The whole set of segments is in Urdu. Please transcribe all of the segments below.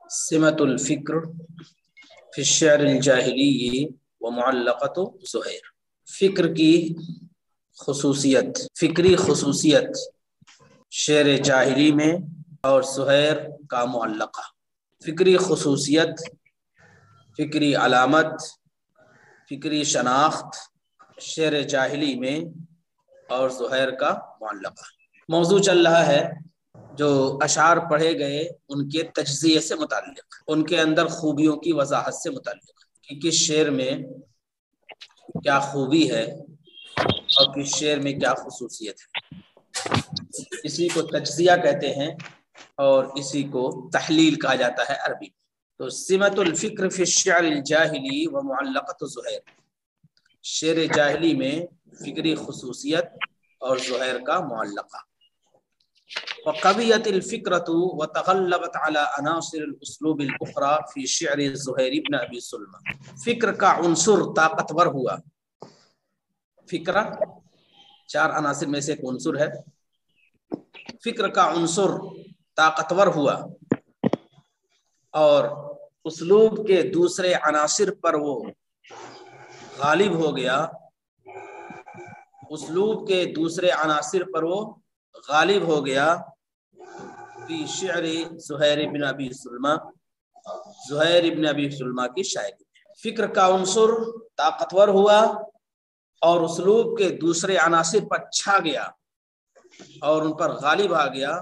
سمت الفکر فی الشعر الجاہلی و معلقۃ زہیر۔ فکر کی خصوصیت، فکری خصوصیت شعر جاہلی میں اور زہیر کا معلقہ۔ فکری خصوصیت، فکری علامت، فکری شناخت شعر جاہلی میں اور زہیر کا معلقہ۔ موضوع چل رہا ہے جو اشعار پڑھے گئے ان کے تجزیے سے متعلق، ان کے اندر خوبیوں کی وضاحت سے متعلق کہ کس شعر میں کیا خوبی ہے اور کس شعر میں کیا خصوصیت ہے۔ اسی کو تجزیہ کہتے ہیں اور اسی کو تحلیل کہا جاتا ہے عربی میں۔ تو سمت الفکر فی الشعر الجاہلی و معلقۃ زہیر، شعر جاہلی میں فکری خصوصیت اور زہیر کا معلقہ۔ وقویت الفکرۃ وتغلبت علی عناصر الاسلوب الاخرى فی شعر زہیر بن ابی سلمى، فکر کا عنصر طاقتور ہوا۔ فکرہ چار عناصر میں سے ایک عنصر ہے، فکر کا عنصر طاقتور ہوا اور اسلوب کے دوسرے عناصر پر وہ غالب ہو گیا، اسلوب کے دوسرے عناصر پر وہ غالب ہو گیا فی شعر زہیر بن ابی سلمى، زہیر بن ابی سلمى کی شاعری میں۔ فکر کا عنصر طاقتور ہوا اور اسلوب کے دوسرے عناصر پر چھا گیا اور ان پر غالب آ گیا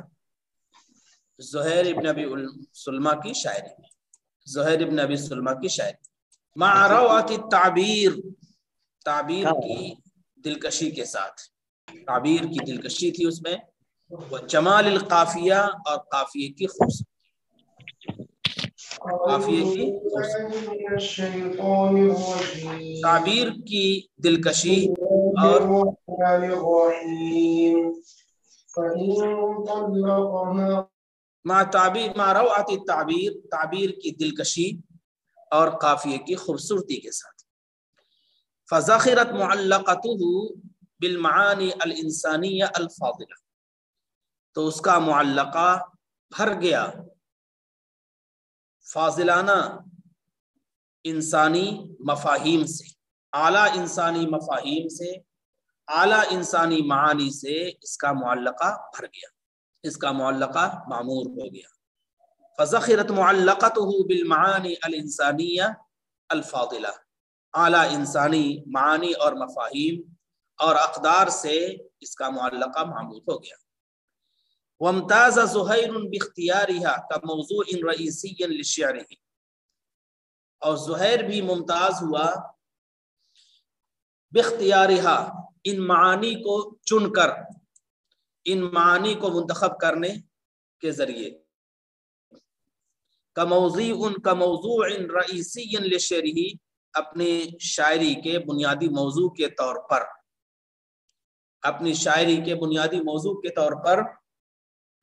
زہیر بن ابی سلمى کی شاعری میں، زہیر بن ابی سلمى کی شاعری مع روعۃ التعبیر، تعبیر کی دلکشی کے ساتھ، تعبیر کی دلکشی تھی اس میں، وہ جمال القافیہ اور قافیے کی خوبصورتی، قافیے کی خوبصورتی، تعبیر کی دلکشی اور مع روعۃ التعبیر، تعبیر کی دلکشی اور قافیے کی خوبصورتی کے ساتھ۔ فزخرت معلقته بالمعانی الانسانیہ الفاضلہ، تو اس کا معلقہ بھر گیا فاضلانہ انسانی مفاہیم سے، اعلیٰ انسانی مفاہیم سے، اعلیٰ انسانی معانی سے اس کا معلقہ بھر گیا، اس کا معلقہ معمور ہو گیا۔ فزخرت معلقته بالمعانی الانسانیہ الفاضلہ، اعلیٰ انسانی معانی اور مفاہیم اور اقدار سے اس کا معلقہ معمول ہو گیا۔ وامتاز زہیر باختیارها كموضوع رئیسی لشعره، اور زہیر بھی ممتاز ہوا باختیارها، ان معانی کو چن کر، ان معانی کو منتخب کرنے کے ذریعے، كموضوع رئیسی لشعره، اپنی شاعری کے بنیادی موضوع کے طور پر، اپنی شاعری کے بنیادی موضوع کے طور پر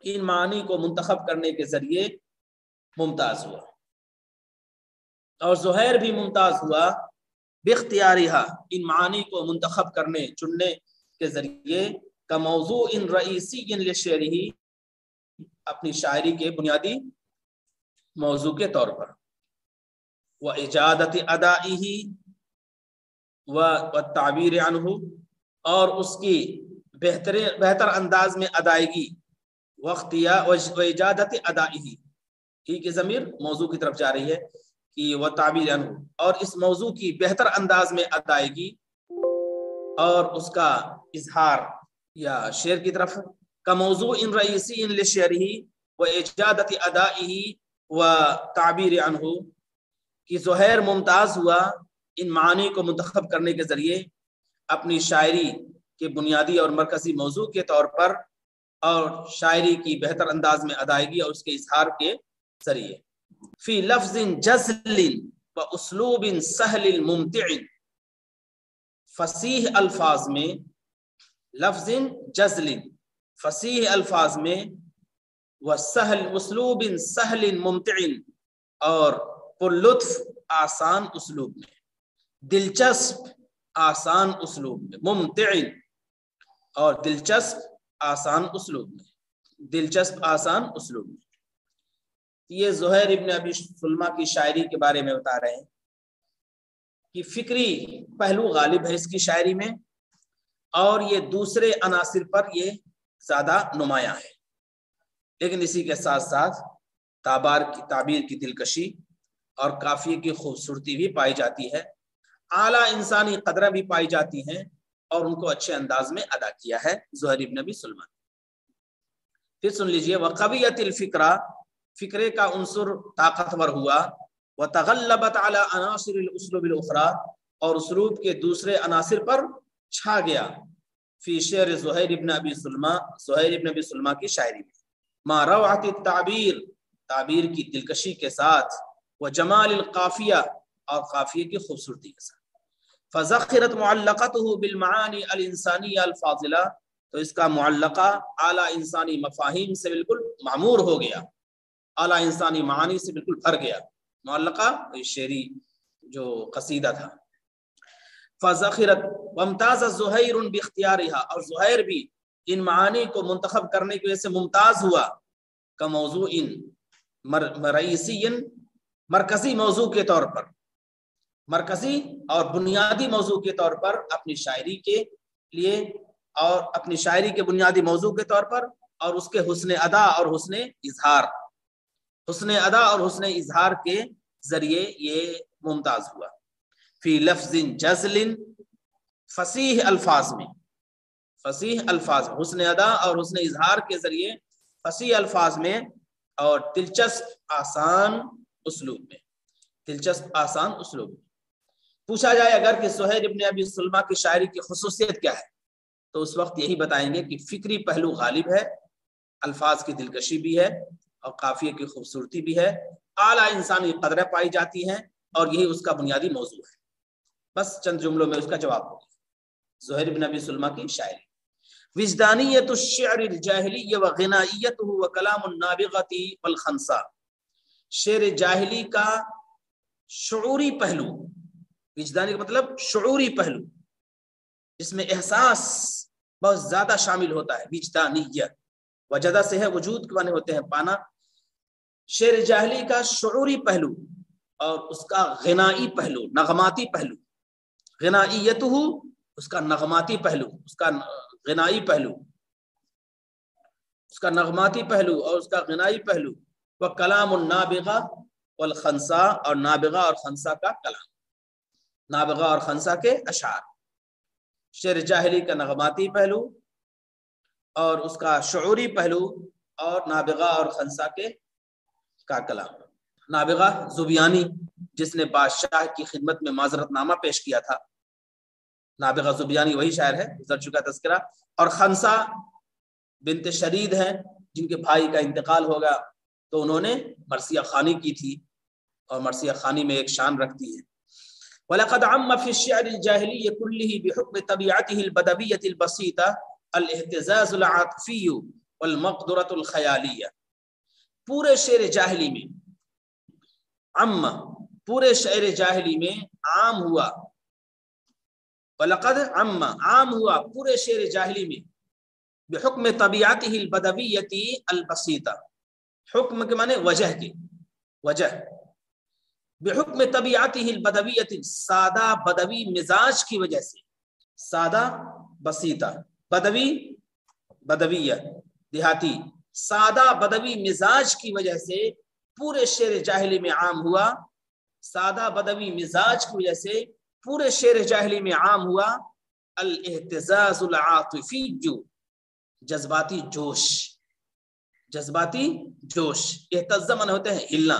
ان معانی کو منتخب کرنے کے ذریعے ممتاز ہوا۔ اور زہیر بھی ممتاز ہوا باختیارها، ان معانی کو منتخب کرنے چننے کے ذریعے، كموضوع رئیسی لشعره، اپنی شاعری کے بنیادی موضوع کے طور پر، وإجادة أدائه والتعبیر عنہ، اور اس کی بہتر انداز میں ادائیگی، وإجادة أدائه، ہی کی ضمیر موضوع کی طرف جا رہی ہے کہ وہ تعبیر عنہ، اور اس موضوع کی بہتر انداز میں ادائیگی اور اس کا اظہار یا شعر کی طرف، كموضوع رئیسی لشعره وإجادة أدائه وتعبیر عنہ، کہ زہیر ممتاز ہوا ان معانی کو منتخب کرنے کے ذریعے اپنی شاعری کے بنیادی اور مرکزی موضوع کے طور پر اور شاعری کی بہتر انداز میں ادائیگی اور اس کے اظہار کے ذریعے، فی لفظ جزل و اسلوب سہل ممتع، فصیح الفاظ میں، لفظ جزل، فصیح الفاظ میں، و سہل اسلوب سہل ممتع، اور پر لطف آسان اسلوب میں، دلچسپ آسان اسلوب میں، ممتع اور دلچسپ آسان اسلوب میں، دلچسپ آسان اسلوب میں۔ یہ زہیر ابن ابی سلمہ کی شاعری کے بارے میں بتا رہے ہیں کہ فکری پہلو غالب ہے اس کی شاعری میں، اور یہ دوسرے عناصر پر یہ زیادہ نمایاں ہے، لیکن اسی کے ساتھ ساتھ تعبیر کی دلکشی اور قافیے کی خوبصورتی بھی پائی جاتی ہے، اعلیٰ انسانی قدریں بھی پائی جاتی ہیں، اور ان کو اچھے انداز میں ادا کیا ہے زہیر ابن ابی سلمہ۔ پھر سن لیجئے، وقویت الفکرہ، فکرے کا عنصر طاقتور ہوا، وتغلبت علی عناصر الاسلوب الاخرى، اور اسلوب کے دوسرے عناصر پر چھا گیا، فی شعر زہیر ابن ابی سلمہ، زہیر ابن ابی سلمہ کی شاعری میں، ما روعت التعبیر، تعبیر کی دلکشی کے ساتھ، وجمال القافیہ، اور قافیے کی خوبصورتی کے ساتھ، فذخرت معلقته بالمعانی الانسانیہ الفاضلہ، تو اس کا معلقہ اعلیٰ انسانی مفاہیم سے بالکل معمور ہو گیا، اعلیٰ انسانی معانی سے بالکل بھر گیا۔ معلقہ شعری جو قصیدہ تھا۔ فذخرت وامتاز زہیر باختیارها، اور زہیر بھی ان معانی کو منتخب کرنے کی وجہ سے ممتاز ہوا، کموضوع رئیسی، مرکزی موضوع کے طور پر، مرکزی اور بنیادی موضوع کے طور پر اپنی شاعری کے لیے، اور اپنی شاعری کے بنیادی موضوع کے طور پر، اور اس کے حسن ادا اور حسن اظہار، حسن ادا اور حسن اظہار کے ذریعے یہ ممتاز ہوا، فی لفظ جزل، فصیح الفاظ میں، فصیح الفاظ، حسن ادا اور حسن اظہار کے ذریعے فصیح الفاظ میں، اور دلچسپ آسان اسلوب میں، دلچسپ آسان اسلوب میں۔ پوچھا جائے اگر کہ زہیر ابن ابی سلمہ کی شاعری کی خصوصیت کیا ہے، تو اس وقت یہی بتائیں گے کہ فکری پہلو غالب ہے، الفاظ کی دلکشی بھی ہے، اور قافیے کی خوبصورتی بھی ہے، اعلیٰ انسانی قدریں پائی جاتی ہیں، اور یہی اس کا بنیادی موضوع ہے۔ بس چند جملوں میں اس کا جواب ہوگا۔ زہیر بن ابی سلمہ کی شاعری، وجدانیت الشعر الجاہلی وغنائیتہ وکلام النابغۃ والخنساء، شعر جاہلی کا شعوری پہلو، وجدانی کا مطلب شعوری پہلو، جس میں احساس بہت زیادہ شامل ہوتا ہے، وجدانیت، وجدہ سے ہے وجود کے معنی ہوتے ہیں پانا، شعر جاہلی کا شعوری پہلو اور اس کا غنائی پہلو، نغماتی پہلو، غنائیتہ اس کا نغماتی پہلو، اس کا غنائی پہلو، اس کا نغماتی پہلو اور اس کا غنائی پہلو، وہ کلام النابغہ والخنساء، اور نابغہ اور خنساء کا کلام، نابغہ اور خنساء کے اشعار، شعر جاہلی کا نغماتی پہلو اور اس کا شعوری پہلو، اور نابغہ اور خنساء کے کا کلام۔ نابغہ زبیانی، جس نے بادشاہ کی خدمت میں معذرت نامہ پیش کیا تھا، نابغہ زبیانی وہی شاعر ہے، گزر چکا تذکرہ، اور خنساء بنت شرید ہیں، جن کے بھائی کا انتقال ہوگا تو انہوں نے مرثیہ خوانی کی تھی، اور مرثیہ خوانی میں ایک شان رکھتی ہے۔ وَلَقَدْ عَمَّ فِي الشِّعْرِ الْجَاهِلِيِّ كُلِّهِ بِحُكْمِ طَبِيعَتِهِ الْبَدَوِيَّةِ الْبَسِيطَةِ الْاهْتِزَازُ الْعَاطِفِيُّ وَالْمَقْدُرَةُ الْخَيَالِيَّةُ، پورے شعر جاہلی میں، عَمَّ پورے شعر جاہلی میں عام ہوا، وَلَقَدْ عَمَّ عام ہوا پورے شعر جاہلی میں، بحکم طبیعتہ البدویۃ البسیطہ، حکم کے معنی وجہ کے، وجہ، بحکم طبیعتہ البدویۃ، سادہ بدوی مزاج کی وجہ سے، سادہ بسیطہ، بدوی بدویہ دیہاتی، سادہ بدوی مزاج کی وجہ سے پورے شعر جاہلی میں عام ہوا، سادہ بدوی مزاج کی وجہ سے پورے شعر جاہلی میں عام ہوا، الاہتزاز العاطفی، جذباتی جوش، جذباتی جوش، اہتزا معنی ہوتے ہیں ہلنا،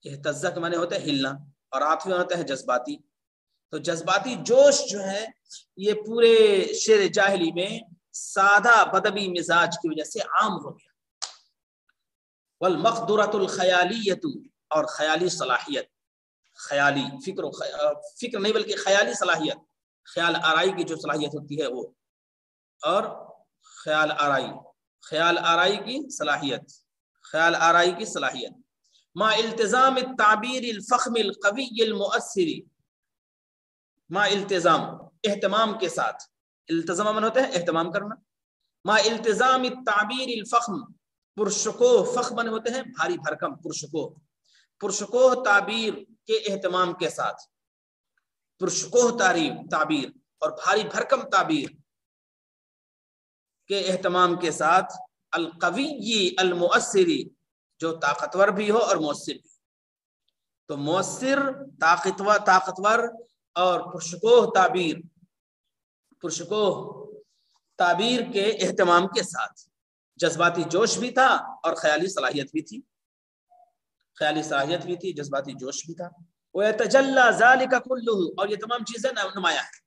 اہتزا کے معنی ہوتے ہیں ہلنا، اور عاطفی ہوتے ہیں جذباتی، تو جذباتی جوش جو ہے یہ پورے شعر جاہلی میں سادہ بدوی مزاج کی وجہ سے عام ہو گیا۔ والمقدرۃ الخیالیۃ، اور خیالی صلاحیت، خیالی فکر نہیں بلکہ خیالی صلاحیت، خیال آرائی کی جو صلاحیت ہوتی ہے وہ، اور خیال آرائی کی صلاحیت، خیال آرائی کی صلاحیت، ما التزام التعبیر الفخم القوی المؤثر، ما التزام اہتمام کے ساتھ، التزام من ہوتا ہے اہتمام کرنا، ما التزام التعبیر الفخم پرشکوہ فخ بنے ہوتے ہیں بھاری بھرکم، پرشکوہ تعبیر کے اہتمام کے ساتھ، پرشکوہ تعبیر اور بھاری بھرکم تعبیر کے اہتمام کے ساتھ، القوی المؤثری، جو طاقتور بھی ہو اور مؤثر بھی، تو مؤثر، طاقتور اور پرشکوہ تعبیر کے اہتمام کے ساتھ، جذباتی جوش بھی تھا اور خیالی صلاحیت بھی تھی، جذباتی جوش بھی تھا۔ وَيَتَجَلَّى ذَلِكَ كُلُّهُ، اور یہ تمام چیزیں نمایاں ہیں،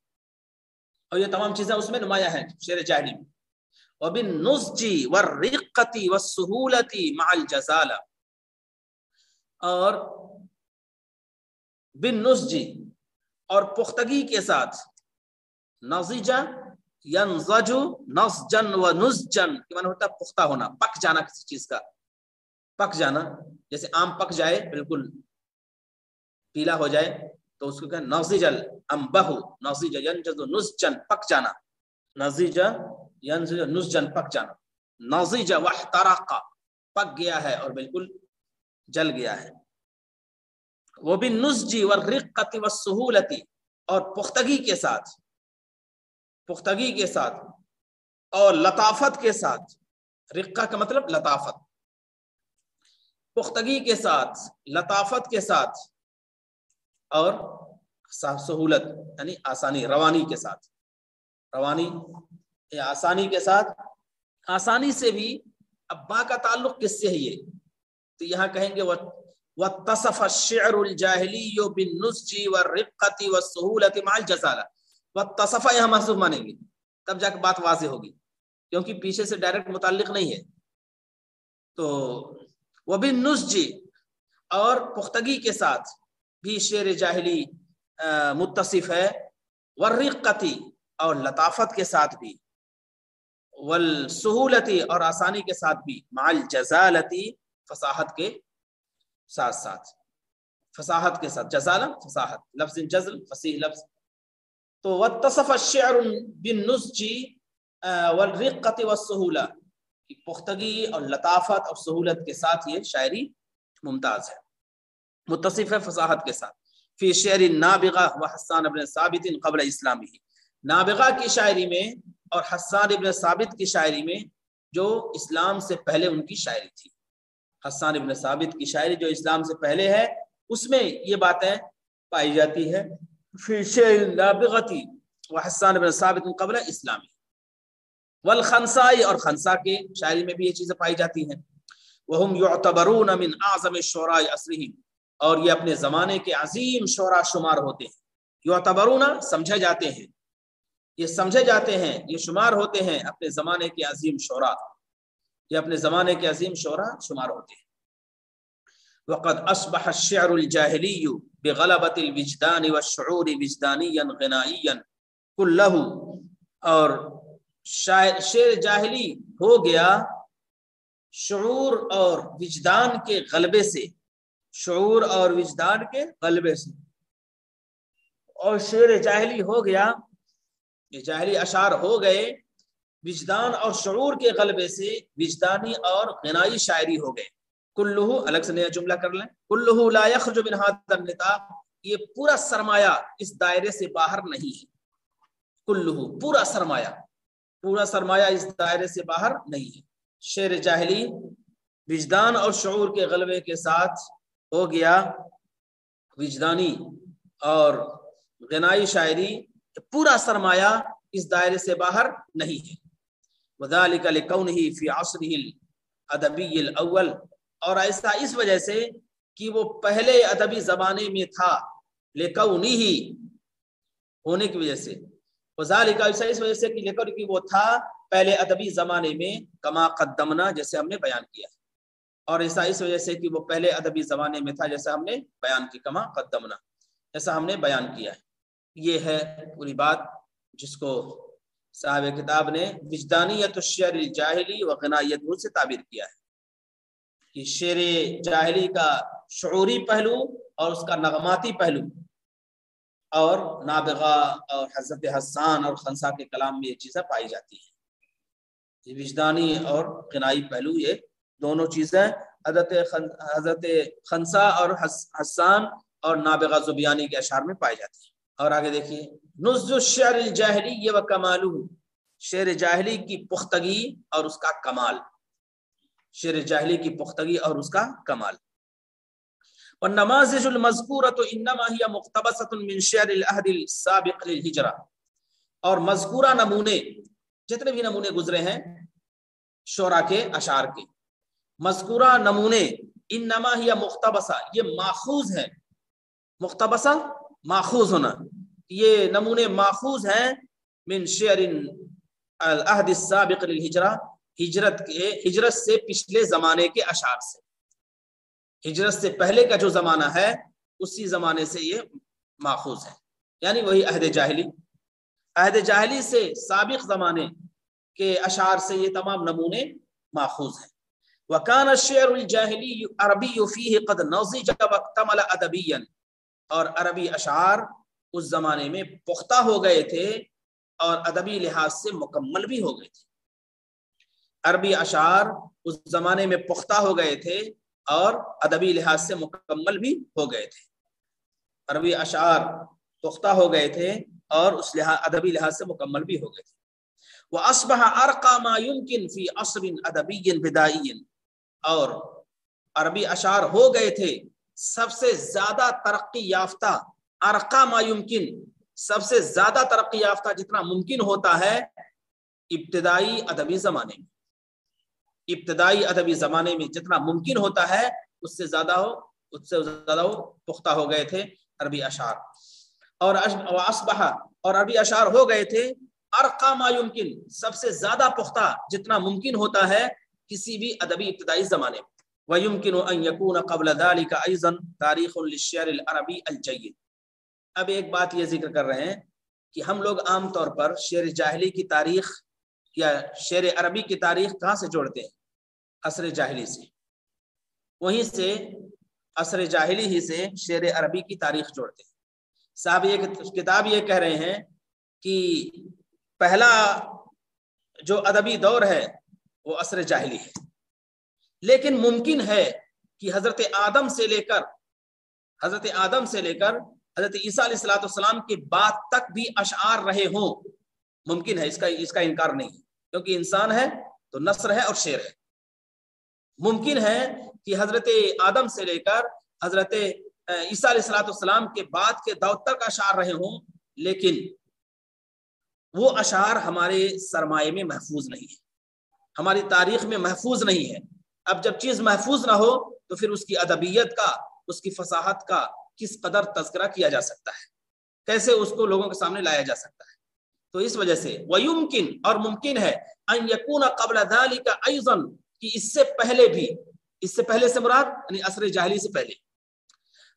اور یہ تمام چیزیں اس میں نمایاں ہیں شعر جاہلی میں۔ وَبِالنُّضْجِ وَالرِّقَّةِ وَالسُّهُولَةِ مَعَ الْجَزَالَةِ، اور بالنضج، اور پختگی کے ساتھ، نضج ینضج نضجن و نضجن کے معنی ہوتا ہے پختہ ہونا، پک جانا، کسی چیز کا پک جانا، جیسے آم پک جائے، بالکل پیلا ہو جائے تو اس کو کہتے ہیں نضج الانبہ، نضج ینضج نضجن پک جانا، نضج ینضج نضجن پک جانا، نضج واحترق پک گیا ہے اور بالکل جل گیا ہے۔ وبالنضج والرقة والسهولة، اور پختگی کے ساتھ اور لطافت کے ساتھ، رقہ کا مطلب لطافت، پختگی کے ساتھ، لطافت کے ساتھ، اور سہولت یعنی آسانی، روانی کے ساتھ، روانی یا آسانی کے ساتھ، آسانی سے بھی۔ اب با کا تعلق کس سے ہے یہ؟ تو یہاں کہیں گے وَاتَّصَفَ الشِّعْرُ الْجَاهِلِيُّ بِالنُّضْجِ وَالرِّقَّةِ وَالسُّهُولَةِ مَعَ الْجَزَالَةِ، وَاتَّصَفَ یہاں محذوف مانیں گے، تب جا کے بات واضح ہوگی، کیونکہ پیچھے سے ڈائریکٹ متعلق نہیں ہے۔ تو وَبِالنُّضْجِ، اور پختگی کے ساتھ بھی شعر جاہلی متصف ہے، وَالرِّقَّةِ، اور لطافت کے ساتھ بھی، وَالسُّهُولَةِ، اور آسانی کے ساتھ بھی، مَعَ الْجَزَالَةِ، فصاحت کے ساتھ، فصاحت کے ساتھ، جزالہ فصاحت، لفظ جزل فصیح لفظ۔ تو وَاتَّصَفَ الشِّعْرُ بِالنُّضْجِ وَالرِّقَّةِ وَالسُّهُولَةِ، پختگی اور لطافت اور سہولت کے ساتھ یہ شاعری ممتاز ہے، متصف ہے فصاحت کے ساتھ۔ فی شعر النابغہ وحسان بن ثابت قبل اسلامہ، نابغہ کی شاعری میں اور حسان ابن ثابت کی شاعری میں، جو اسلام سے پہلے ان کی شاعری تھی، حسان ابن ثابت کی شاعری جو اسلام سے پہلے ہے، اس میں یہ باتیں پائی جاتی ہے۔ فی شعر النابغۃ وحسان ابن ثابت قبل اسلامی، والخنسائی، اور خنسا کے شاعری میں بھی یہ چیزیں پائی جاتی ہیں۔ وہم یعتبرون من اعظم الشعراء عصرہم، اور یہ اپنے زمانے کے عظیم شعراء شمار ہوتے ہیں۔ یعتبرون سمجھے جاتے ہیں، یہ سمجھے جاتے ہیں، یہ شمار ہوتے ہیں اپنے زمانے کے عظیم شعراء، یہ اپنے زمانے کے عظیم شعراء شمار ہوتے ہیں۔ وقد اصبح الشعر الجاہلی بغلبۃ الوجدان والشعور وجدانیا غنائیا کلہ، اور شعر جاہلی ہو گیا شعور اور وجدان کے غلبے سے، شعور اور وجدان کے غلبے سے، اور شعر جاہلی ہو گیا، یہ جاہلی اشعار ہو گئے وجدان اور شعور کے غلبے سے، وجدانی اور غنائی شاعری ہو گئے۔ کلہ، الگ سے نیا جملہ کر لیں، کلہ لا یخرج من ھذا النطاق، یہ پورا سرمایہ اس دائرے سے باہر نہیں ہے، کلہ پورا سرمایہ اس دائرے سے باہر نہیں ہے۔ شعر جاہلی وجدان اور شعور کے غلبے کے ساتھ ہو گیا وجدانی اور غنائی شاعری، پورا سرمایہ اس دائرے سے باہر نہیں ہے۔ وذالک لکونہ فی عصرہ الادبی الاول، اور ایسا اس وجہ سے کہ وہ پہلے ادبی زمانے میں تھا، لکونہ ہونے کی وجہ سے، وذالک ایسا اس وجہ سے کہ لکونہ کہ وہ تھا پہلے ادبی زمانے میں، کما قدمنا جیسے ہم نے بیان کیا، اور ایسا اس وجہ سے کہ وہ پہلے ادبی زمانے میں تھا جیسا ہم نے بیان کی، کما قدمنا جیسا ہم نے بیان کیا ہے۔ یہ ہے پوری بات جس کو صاحب کتاب نے وجدانیت الشعر الجاہلی و غنائیتہ سے تعبیر کیا ہے، کہ شعر جاہلی کا شعوری پہلو اور اس کا نغماتی پہلو، اور نابغہ اور حضرت حسان اور خنسا کے کلام میں یہ چیزیں پائی جاتی ہیں، یہ وجدانی اور غنائی پہلو یہ دونوں چیزیں حضرت خنسا اور حسان اور نابغہ زبیانی کے اشعار میں پائی جاتی ہیں۔ اور آگے دیکھیے، نزج الشعر الجاہلی و کمالہ، شعر جاہلی کی پختگی اور اس کا کمال، شعر جاہلی کی پختگی اور اس کا کمال۔ والنماذج المذکورۃ انما ہی مقتبسۃ من شعر العہد السابق للہجرہ، اور مذکورہ نمونے، جتنے بھی نمونے گزرے ہیں شعراء کے اشعار کے، مذکورہ نمونے انما ہی مقتبسہ، یہ ماخوذ ہیں، مقتبسہ ماخوذ ہونا، یہ نمونے ماخوذ ہیں من شعر العہد السابق للہجرہ، ہجرت سے پچھلے زمانے کے اشعار سے، ہجرت سے پہلے کا جو زمانہ ہے اسی زمانے سے یہ ماخوذ ہے، یعنی وہی عہد جاہلی، عہد جاہلی سے سابق زمانے کے اشعار سے یہ تمام نمونے ماخوذ ہیں۔ وَكَانَ الشِّعْرُ الْجَاهِلِيُّ عَرَبِيُّ فِيهِ قَدْ نَضِجَ وَاكْتَمَلَ أَدَبِيًّا، اور عربی اشعار اس زمانے میں پختہ ہو گئے تھے اور ادبی لحاظ سے مکمل بھی ہو گئے تھے، عربی اشعار اس زمانے میں پختہ ہو گئے تھے اور ادبی لحاظ سے مکمل بھی ہو گئے تھے، عربی اشعار پختہ ہو گئے تھے اور اس ادبی لحاظ سے مکمل بھی ہو گئے تھے۔ وَأَصْبَحَ أَرْقَى مَا يُمْكِنْ فِي عَصْرٍ أَدَبِيٍّ بِدَائِيٍّ، اور عربی اشعار ہو گئے تھے سب سے زیادہ ترقی یافتہ، ارقا ما یمکن، سب سے زیادہ ترقی یافتہ جتنا ممکن ہوتا ہے ابتدائی ادبی زمانے میں، ابتدائی ادبی زمانے میں جتنا ممکن ہوتا ہے اس سے زیادہ پختہ ہو گئے تھے عربی اشعار۔ اور اصبح، اور عربی اشعار ہو گئے تھے ارقا ما یمکن، سب سے زیادہ پختہ جتنا ممکن ہوتا ہے کسی بھی ادبی ابتدائی زمانے میں۔ وَيُمْكِنُ أَن يَكُونَ قَبْلَ ذَلِكَ أَيْضًا تَارِيخٌ لِلشِّعْرِ الْعَرَبِيِّ الْجَيِّدِ۔ اب ایک بات یہ ذکر کر رہے ہیں کہ ہم لوگ عام طور پر شعر جاہلی کی تاریخ یا شعر عربی کی تاریخ کہاں سے جوڑتے ہیں؟ عصر جاہلی سے، وہیں سے عصر جاہلی ہی سے شعر عربی کی تاریخ جوڑتے ہیں۔ صاحب یہ کتاب یہ کہہ رہے ہیں کہ پہلا جو ادبی دور ہے وہ عصر جاہلی ہے، لیکن ممکن ہے کہ حضرت آدم سے لے کر حضرت عیسیٰ علیہ السلام کے بعد تک بھی اشعار رہے ہوں، ممکن ہے، اس کا انکار نہیں ہے، کیونکہ انسان ہے تو نثر ہے اور شعر ہے۔ ممکن ہے کہ حضرت آدم سے لے کر حضرت عیسیٰ علیہ السلام کے بعد کے دور تک اشعار رہے ہوں، لیکن وہ اشعار ہمارے سرمایے میں محفوظ نہیں ہے، ہماری تاریخ میں محفوظ نہیں ہے۔ اب جب چیز محفوظ نہ ہو تو پھر اس کی ادبیت کا، اس کی فصاحت کا کس قدر تذکرہ کیا جا سکتا ہے، کیسے اس کو لوگوں کے سامنے لایا جا سکتا ہے۔ تو اس وجہ سے وَيُمْكِنْ، اور ممکن ہے أَن يَكُونَ قَبْلَ ذَلِكَ أَيْضًا، کہ اس سے پہلے بھی، اس سے پہلے سے مراد یعنی عصر جاہلی سے پہلے،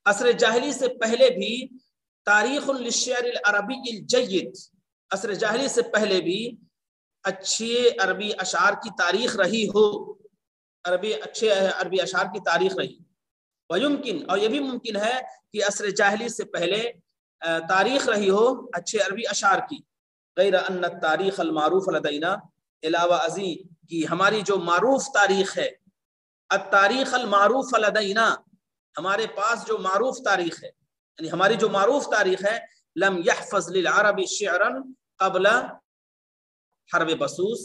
عصر جاہلی سے پہلے بھی تاریخ للشعر العربی الجید، عصر جاہلی سے پہلے بھی اچھے عربی اشعار کی تاریخ رہی ہو، اچھے عربی اشعار کی تاریخ رہی۔ وَيُمْكِنْ، اور یہ بھی ممکن ہے کہ عصر جاہلی سے پہلے تاریخ رہی ہو اچھے عربی اشعار کی، غیر ان التاریخ المعروف لدینا، علاوہ ازیں کہ ہماری جو معروف تاریخ ہے، التاریخ المعروف لدینا، ہمارے پاس جو معروف تاریخ ہے، یعنی ہماری جو معروف تاریخ ہے، لم يحفظ للعرب شعرا قبل حرب بسوس،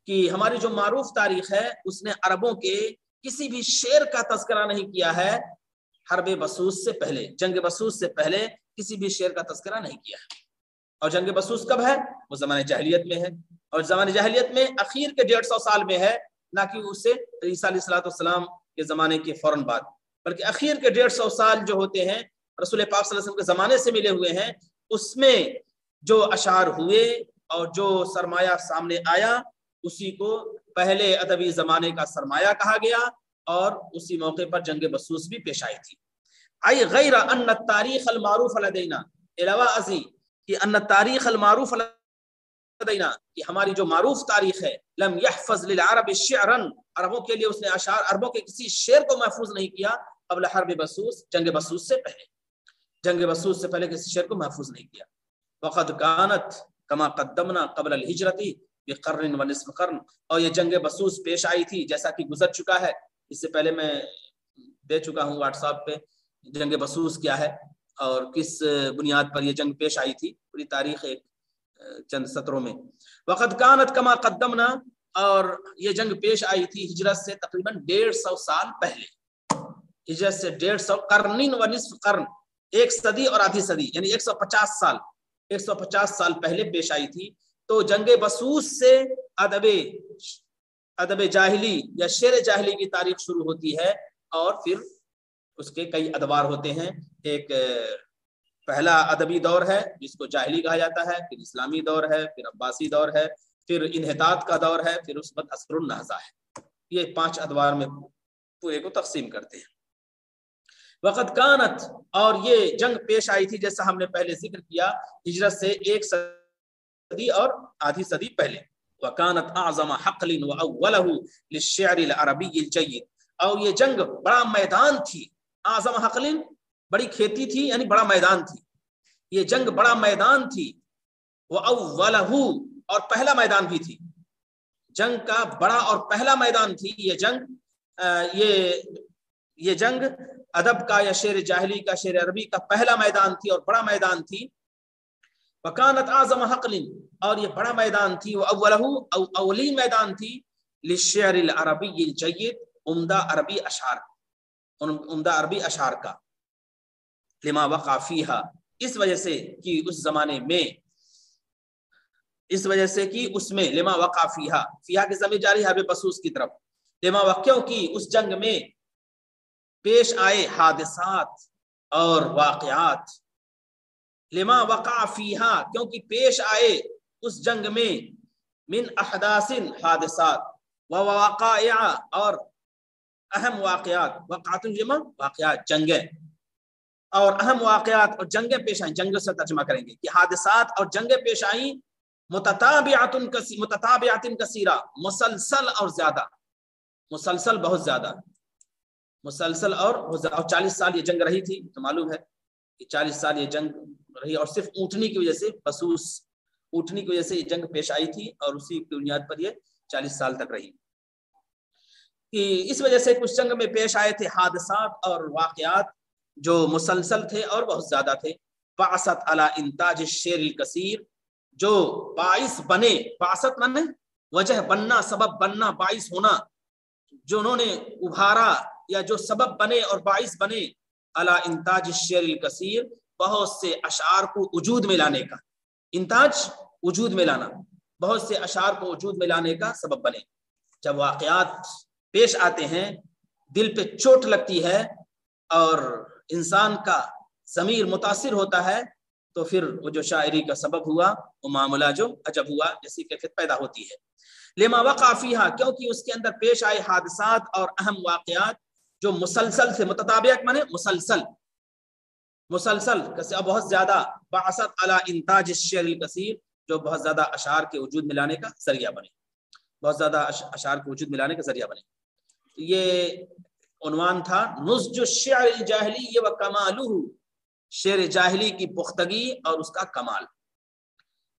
کہ ہماری جو معروف تاریخ ہے اس نے عربوں کے کسی بھی شعر کا تذکرہ نہیں کیا ہے حرب بسوس سے پہلے، جنگ بسوس سے پہلے کسی بھی شعر کا تذکرہ نہیں کیا ہے۔ اور جنگ بسوس کب ہے؟ وہ زمانے جاہلیت میں ہے، اور زمانے جاہلیت میں اخیر کے 150 سال میں ہے، نہ کہ اس سے عیسیٰ علیہ السلام کے زمانے کے فوراً بعد، بلکہ اخیر کے 150 سال جو ہوتے ہیں رسول پاک صلی اللہ علیہ وسلم کے زمانے سے ملے ہوئے ہیں، اس میں جو اشعار ہوئے اور جو سرمایہ سامنے آیا اسی کو پہلے ادبی زمانے کا سرمایہ کہا گیا، اور اسی موقع پر جنگ بسوس بھی پیش آئی تھی۔ ای غیر ان التاریخ المعروف لدینا، علاوہ ازیں کہ ان التاریخ المعروف لدینا، کہ ہماری جو معروف تاریخ ہے، لم يحفظ للعرب شعرا، عربوں کے لیے اس نے اشعار، عربوں کے کسی شعر کو محفوظ نہیں کیا قبل حرب بسوس، جنگ بسوس سے پہلے، جنگ بسوس سے پہلے کسی شعر کو محفوظ نہیں کیا۔ وقد كانت كما قدمنا قبل الهجرة بقرن و نصف قرن، اور یہ جنگ بسوس پیش آئی تھی جیسا کہ گزر چکا ہے، اس سے پہلے میں دے چکا ہوں واٹس ایپ پہ جنگ بسوس کیا ہے اور کس بنیاد پر یہ جنگ پیش آئی تھی، پوری تاریخ ایک چند سطروں میں۔ وقد کانت کما قدمنا، اور یہ جنگ پیش آئی تھی ہجرت سے تقریباً 150 سال پہلے، ہجرت سے 150 قرن و نصف قرن، 1 صدی اور آدھی صدی، یعنی 150 سال، 150 سال پہلے پیش آئی تھی۔ تو جنگ بسوس سے ادب جاہلی یا شعر جاہلی کی تاریخ شروع ہوتی ہے، اور پھر اس کے کئی ادوار ہوتے ہیں۔ ایک پہلا ادبی دور ہے جس کو جاہلی کہا جاتا ہے، پھر اسلامی دور ہے، پھر عباسی دور ہے، پھر انحطاط کا دور ہے، پھر اس بعد عصر النہضہ ہے۔ یہ 5 ادوار میں پورے کو تقسیم کرتے ہیں۔ وقت کانت، اور یہ جنگ پیش آئی تھی جیسا ہم نے پہلے ذکر کیا ہجرت سے 1 صدی اور آدھی صدی پہلے۔ وکانت اعظم حقل واولہ للشعر العربی الجید، اور یہ جنگ بڑا میدان تھی، اعظم حقل بڑی کھیتی تھی، یعنی بڑا میدان تھی، یہ جنگ بڑا میدان تھی، واولہ اور پہلا میدان بھی تھی، جنگ کا بڑا اور پہلا میدان تھی یہ جنگ۔ یہ جنگ ادب کا یا شعر جاہلی کا، شعر عربی کا پہلا میدان تھی اور بڑا میدان تھی۔ وکانت اعظم حقل، اور یہ بڑا میدان تھی، واولہ اولین میدان تھی، للشعر العربی الجید، عمدہ عربی اشعار کا، لما وقع فیہا، اس وجہ سے کہ اس زمانے میں، اس وجہ سے کہ اس میں، لما وقع فیہا، فیہا کی ضمیر جاری حرب بسوس کی طرف، لما وقع کی اس جنگ میں پیش آئے حادثات اور واقعات، لما وقع فیہا کیونکہ پیش آئے اس جنگ میں، من احداث حادثات، وواقائع اور اہم واقعات، وقعات جمع واقعات جنگیں، اور اہم واقعات اور جنگیں پیش آئیں، جنگوں سے ترجمہ کریں گے کہ حادثات اور جنگیں پیش آئیں، متتابعات کثیرہ، مسلسل اور زیادہ، مسلسل بہت زیادہ، مسلسل اور 40 سال یہ جنگ رہی تھی، تو معلوم ہے کہ 40 سال یہ جنگ رہی، اور صرف اونٹنی کی وجہ سے، بسوس اونٹنی کی وجہ سے یہ جنگ پیش آئی تھی، اور اسی کی بنیاد پر یہ 40 سال تک رہی۔ کہ اس وجہ سے کچھ جنگ میں پیش آئے تھے حادثات اور واقعات جو مسلسل تھے اور بہت زیادہ تھے۔ بعثت علی انتاج الشعر الکثیر، جو باعث بنے، بعثت مانے وجہ بننا، سبب بننا، باعث ہونا، جو انہوں نے ابھارا یا جو سبب بنے اور باعث بنے، علی انتاج الشعر الکثیر، بہت سے اشعار کو وجود میں لانے کا، انتاج وجود میں لانا، بہت سے اشعار کو وجود میں لانے کا سبب بنے۔ جب واقعات پیش آتے ہیں، دل پہ چوٹ لگتی ہے اور انسان کا ضمیر متاثر ہوتا ہے، تو پھر وہ جو شاعری کا سبب ہوا، وہ معاملہ جو عجب ہوا، جیسی کیفیت پیدا ہوتی ہے۔ لما وقع فیہا، کیونکہ اس کے اندر پیش آئے حادثات اور اہم واقعات جو مسلسل سے، متتابعات مانے مسلسل، مسلسل بہت زیادہ، بعثت علی انتاج الشعر الکثیر، جو بہت زیادہ اشعار کے وجود میں لانے کا ذریعہ بنے، بہت زیادہ اشعار کے وجود میں لانے کا ذریعہ بنے۔ یہ عنوان تھا نضج الشعر الجاہلی و کمالہ، شعر جاہلی کی پختگی اور اس کا کمال۔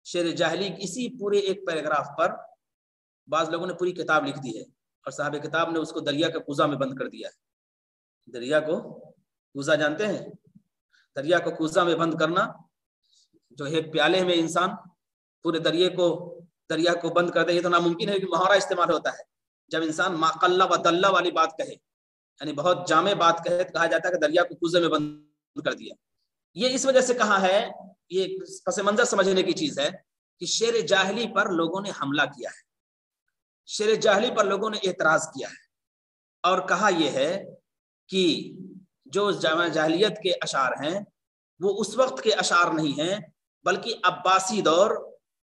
شعر جاہلی اسی پورے ایک پیراگراف پر بعض لوگوں نے پوری کتاب لکھ دی ہے، اور صاحب کتاب نے اس کو دریا کے کوزہ میں بند کر دیا ہے۔ دریا کو کوزہ جانتے ہیں؟ دریا کو کوزہ میں بند کرنا، جو ایک پیالے میں انسان پورے دریا کو بند کر دے، یہ تو ناممکن ہے کہ محاورہ استعمال ہوتا ہے۔ جب انسان ما قل و دل والی بات کہے، یعنی بہت جامع بات کہے، تو کہا جاتا ہے کہ دریا کو کوزے میں بند کر دیا۔ یہ اس وجہ سے کہا ہے، یہ پس منظر سمجھنے کی چیز ہے کہ شعر جاہلی پر لوگوں نے حملہ کیا ہے، شعر جاہلی پر لوگوں نے اعتراض کیا ہے، اور کہا یہ ہے کہ جو جاہلیت کے اشعار ہیں وہ اس وقت کے اشعار نہیں ہیں، بلکہ عباسی دور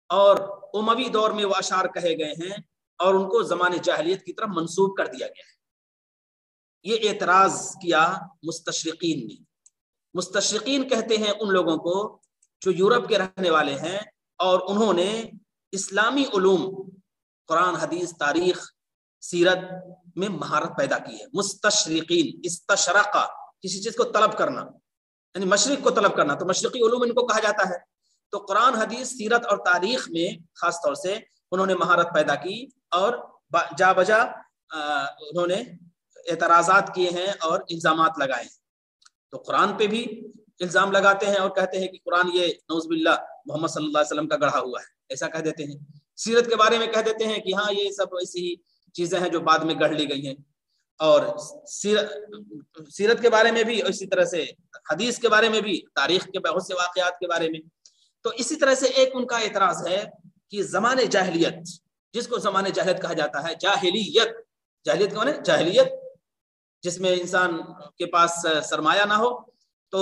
اور اموی دور میں وہ اشعار کہے گئے ہیں، اور ان کو زمان جاہلیت کی طرف منسوب کر دیا گیا ہے۔ یہ اعتراض کیا مستشرقین نے۔ مستشرقین کہتے ہیں ان لوگوں کو جو یورپ کے رہنے والے ہیں، اور انہوں نے اسلامی علوم، قرآن، حدیث، تاریخ، سیرت میں مہارت پیدا کی ہے۔ مستشرقین، استشرقہ، کسی چیز کو طلب کرنا، یعنی مشرق کو طلب کرنا، تو مشرقی علوم ان کو کہا جاتا ہے۔ تو قرآن، حدیث، سیرت اور تاریخ میں خاص طور سے انہوں نے مہارت پیدا کی اور جا بجا انہوں نے اعتراضات کیے ہیں اور الزامات لگائے ہیں. تو قرآن پہ بھی الزام لگاتے ہیں اور کہتے ہیں کہ قرآن یہ نعوذ باللہ محمد صلی اللہ علیہ وسلم کا گڑھا ہوا ہے، ایسا کہہ دیتے ہیں. سیرت کے بارے میں کہہ دیتے ہیں کہ ہاں یہ سب ایسی ہی چیزیں ہیں جو بعد میں گڑھ لی گئی ہیں. اور سیرت کے بارے میں بھی اسی طرح سے، حدیث کے بارے میں بھی، تاریخ کے بہت سے واقعات کے بارے میں. تو اسی طرح سے ایک ان کا اعتراض ہے کہ زمان جاہلیت، جس کو زمان جاہلیت کہا جاتا ہے، جاہلیت، جاہلیت کون ہے؟ جاہلیت جس میں انسان کے پاس سرمایہ نہ ہو، تو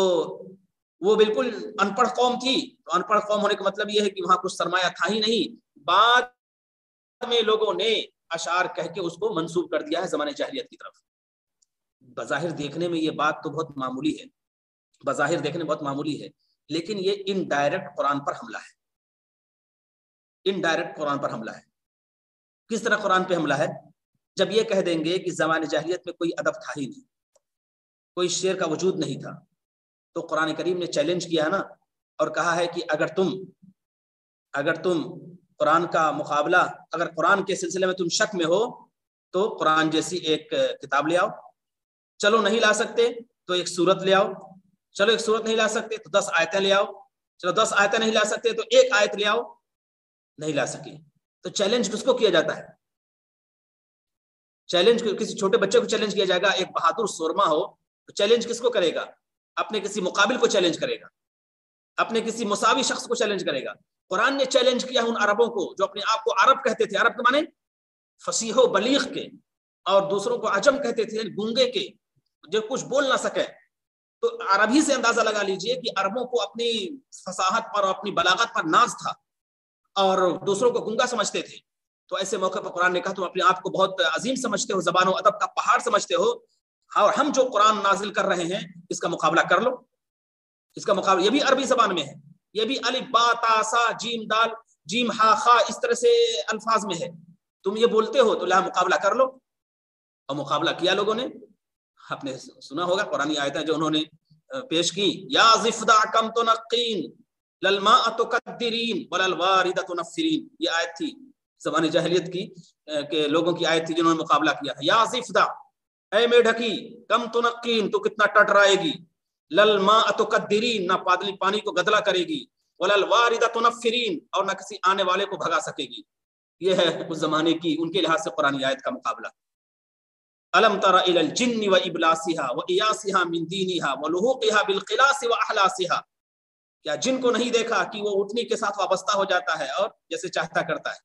وہ بالکل ان پڑھ قوم تھی. تو ان پڑھ قوم ہونے کا مطلب یہ ہے کہ وہاں کچھ سرمایہ تھا ہی نہیں. بعد میں لوگوں نے اشعار کہہ کے اس کو منسوب کر دیا ہے زمانے جاہلیت کی طرف. بظاہر دیکھنے میں یہ بات تو بہت معمولی ہے، بظاہر دیکھنے بہت معمولی ہے، لیکن یہ انڈائریکٹ قرآن پر حملہ ہے. انڈائریکٹ قرآن پر حملہ ہے. کس طرح قرآن پہ حملہ ہے؟ جب یہ کہہ دیں گے کہ زمانے جاہلیت میں کوئی ادب تھا ہی نہیں، کوئی شعر کا وجود نہیں تھا، تو قرآن کریم نے چیلنج کیا ہے نا، اور کہا ہے کہ اگر تم قرآن کا مقابلہ، اگر قرآن کے سلسلے میں تم شک میں ہو تو قرآن جیسی ایک کتاب لے آؤ. چلو نہیں لا سکتے تو ایک سورت لے آؤ. چلو ایک سورت نہیں لا سکتے تو 10 آیتیں لے آؤ. چلو 10 آیتیں نہیں لا سکتے تو ایک آیت لے آؤ. نہیں لا سکے تو چیلنج کس کو کیا جاتا ہے؟ چیلنج کسی چھوٹے بچے کو چیلنج کیا جائے گا. ایک بہادر سورما ہو تو چیلنج کس کو کرے گا؟ اپنے کسی مقابل کو چیلنج کرے گا، اپنے کسی مساوی شخص کو چیلنج کرے گا. قرآن نے چیلنج کیا ان عربوں کو جو اپنے آپ کو عرب کہتے تھے. عرب کے معنی فصیح و بلیغ کے، اور دوسروں کو عجم کہتے تھے، گونگے کے، جو کچھ بول نہ سکے. تو عربی سے اندازہ لگا لیجئے کہ عربوں کو اپنی فصاحت پر اور اپنی بلاغت پر ناز تھا اور دوسروں کو گونگا سمجھتے تھے. تو ایسے موقع پر قرآن نے کہا تم اپنے آپ کو بہت عظیم سمجھتے ہو، زبان و ادب کا پہاڑ سمجھتے ہو، اور ہم جو قرآن نازل کر رہے ہیں اس کا مقابلہ کر لو. اس کا مقابلہ یہ بھی عربی زبان میں ہے، یہ بھی الف با تا سا جیم دال جیم ہا خا اس طرح سے الفاظ میں ہے. تم یہ بولتے ہو تو لہٰذا مقابلہ کر لو. اور مقابلہ کیا لوگوں نے. آپ نے سنا ہوگا قرآنی آیتیں جو انہوں نے پیش کی، یا زفدا کم تنقین للماء تقدرین وللوارد تنفرین. یہ آیت تھی زبان جاہلیت کی کہ لوگوں کی آیت تھی جنہوں نے مقابلہ کیا. یا زفدا، اے میڈھکی، کم تنقین، تو کتنا ٹٹرائے گی، للماء تقدرین، نہ پانی کو گدلا کرے گی، وللوارد تنفرین، اور نہ کسی آنے والے کو بھگا سکے گی. یہ ہے اس زمانے کی ان کے لحاظ سے قرآن آیت کا مقابلہ. الم تر الى الجن وابلاسها وایاسها من دینها ولحوقها بالقلاص واحلاسها. کیا جن کو نہیں دیکھا کہ وہ اٹھنی کے ساتھ وابستہ ہو جاتا ہے اور جیسے چاہتا کرتا ہے.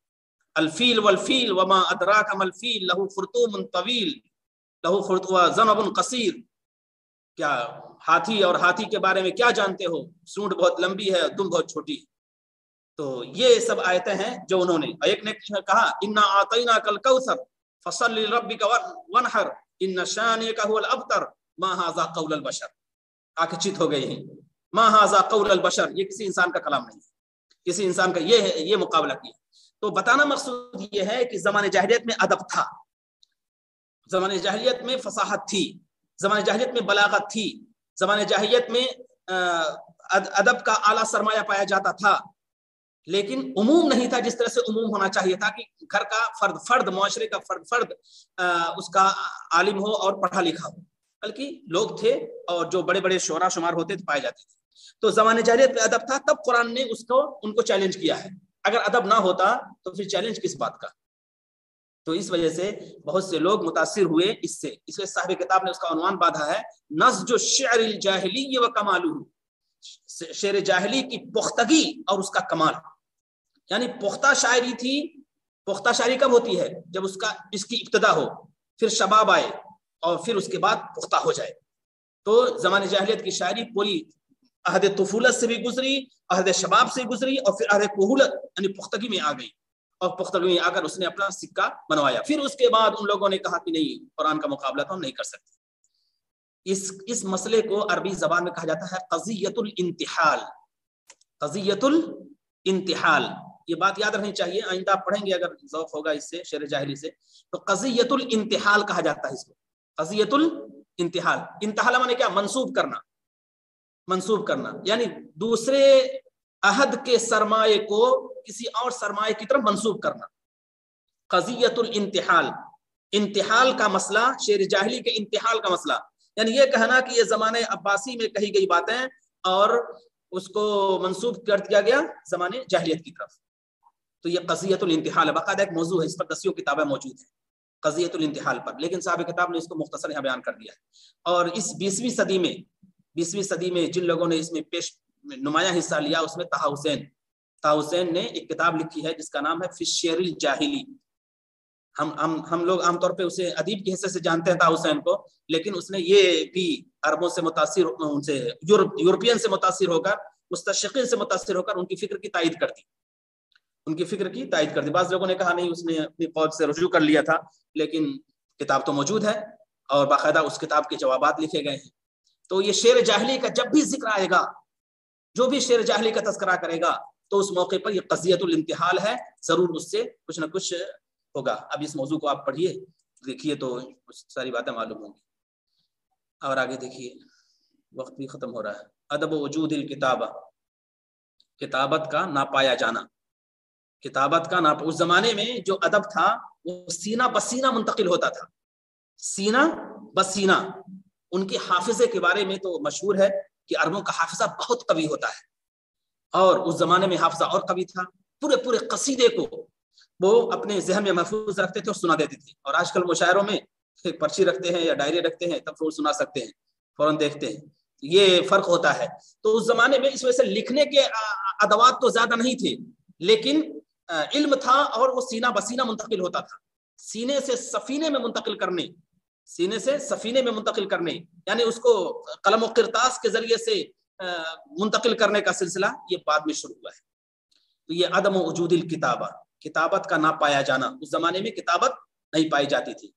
الفیل والفیل وما ادراک ما الفیل له خرطوم طویل له خرطوم ذنب قصیر. کیا ہاتھی اور ہاتھی کے بارے میں کیا جانتے ہو؟ سونڈ بہت لمبی ہے اور دم بہت چھوٹی ہے. تو یہ سب آیتیں ہیں جو انہوں نے. ایک نے کہا انا اعطیناک الکوثر فصل لربک وانحر ان شانئک هو الابتر ما هذا قول البشر. آنکھیں چت ہو گئی ہیں. ما هذا قول البشر، یہ کسی انسان کا کلام نہیں، کسی انسان کا. یہ مقابلہ کیا. تو بتانا مقصود یہ ہے کہ زمانے جاہلیت میں ادب تھا، زمانے جاہلیت میں فصاحت تھی، زمانے جاہلیت میں بلاغت تھی، زمانے جاہلیت میں ادب کا اعلیٰ سرمایہ پایا جاتا تھا. لیکن عموم نہیں تھا جس طرح سے عموم ہونا چاہیے تھا کہ گھر کا فرد معاشرے کا فرد اس کا عالم ہو اور پڑھا لکھا ہو. بلکہ لوگ تھے اور جو بڑے بڑے شعراء شمار ہوتے تھے پائے جاتے تھے. تو زمانے جاہلیت میں ادب تھا، تب قرآن نے ان کو چیلنج کیا ہے. اگر ادب نہ ہوتا تو پھر چیلنج کس بات کا. تو اس وجہ سے بہت سے لوگ متاثر ہوئے اس سے. اس لیے صاحب کتاب نے اس کا عنوان باندھا ہے نسج الشعر الجاہلی و کمالہ. شعر جاہلی کی پختگی اور اس کا کمال. یعنی پختہ شاعری تھی. پختہ شاعری کب ہوتی ہے؟ جب اس کی ابتدا ہو، پھر شباب آئے اور پھر اس کے بعد پختہ ہو جائے. تو زمانے جاہلیت کی شاعری پوری عہد طفولت سے بھی گزری، عہد شباب سے گزری، اور پھر عہد کہولت یعنی پختگی میں آ گئی. اور پختگی میں آ کر اس نے اپنا سکہ بنوایا. پھر اس کے بعد ان لوگوں نے کہا کہ نہیں، قرآن کا مقابلہ تو ہم نہیں کر سکتے. اس مسئلے کو عربی زبان میں کہا جاتا ہے قضیۃ الانتحال. قضیۃ الانتحال، یہ بات یاد رہنی چاہیے. آئندہ آپ پڑھیں گے اگر ذوق ہوگا اس سے شعر جاہلی سے. تو قضیۃ الانتحال کہا جاتا ہے اس کو. قضیۃ الانتحال، انتحال مانے کیا؟ منسوب کرنا. منسوب کرنا یعنی دوسرے عہد کے سرمایے کو کسی اور سرمایے کی طرف منسوب کرنا. قضیت الانتحال، انتحال کا مسئلہ، شعر جاہلی کے انتحال کا مسئلہ، یعنی یہ کہنا کہ یہ زمانے عباسی میں کہی گئی باتیں اور اس کو منسوب کر دیا گیا زمانے جاہلیت کی طرف، تو یہ قضیت الانتحال ہے، باقاعدہ ایک موضوع ہے، اس پر 10 کتابیں موجود ہیں قضیت الانتحال پر، لیکن صاحب کتاب نے اس کو مختصر یہاں بیان کر دیا ہے۔ اور اس 20ویں صدی میں جن لوگوں نے اس میں نمایاں حصہ لیا اس میں طہ حسین نے ایک کتاب لکھی ہے جس کا نام ہے فی الشعر الجاہلی۔ ہم لوگ عام طور پہ اسے ادیب کی حیثیت سے جانتے ہیں طہ حسین کو، لیکن اس نے یہ بھی عربوں سے متاثر، ان سے یورپین سے متاثر ہو کر، مستشرقین سے متاثر ہو کر ان کی فکر کی تائید کر دی، بعض لوگوں نے کہا نہیں اس نے اپنی قول سے رجوع کر لیا تھا، لیکن کتاب تو موجود ہے اور باقاعدہ اس کتاب کے جوابات لکھے گئے ہیں۔ تو یہ شعر جاہلی کا جب بھی ذکر آئے گا، جو بھی شعر جاہلی کا تذکرہ کرے گا تو اس موقع پر یہ قضیت الانتحال ہے، ضرور اس سے کچھ نہ کچھ ہوگا۔ اب اس موضوع کو آپ پڑھیے، دیکھیے تو ساری باتیں معلوم ہوں گی۔ اور آگے دیکھیے، وقت بھی ختم ہو رہا ہے۔ ادب وجود الکتابہ، کتابت کا ناپایا جانا، اس زمانے میں جو ادب تھا وہ سینہ بسینہ منتقل ہوتا تھا، سینہ بسینہ۔ ان کے حافظے کے بارے میں تو مشہور ہے کہ عربوں کا حافظہ بہت قوی ہوتا ہے، اور اس زمانے میں حافظہ اور قوی تھا، پورے قصیدے کو وہ اپنے ذہن میں محفوظ رکھتے تھے اور سنا دیتے تھے۔ اور آج کل مشاعروں میں ایک پرچی رکھتے ہیں یا ڈائری رکھتے ہیں تب سنا سکتے ہیں، فوراً دیکھتے ہیں، یہ فرق ہوتا ہے۔ تو اس زمانے میں اس وجہ سے لکھنے کے ادوات تو زیادہ نہیں تھے، لیکن علم تھا اور وہ سینہ بسینہ منتقل ہوتا تھا، سینے سے سفینے میں منتقل کرنے، یعنی اس کو قلم و قرطاس کے ذریعے سے منتقل کرنے کا سلسلہ یہ بعد میں شروع ہوا ہے۔ تو یہ عدم وجود الکتابہ، کتابت کا نہ پایا جانا، اس زمانے میں کتابت نہیں پائی جاتی تھی۔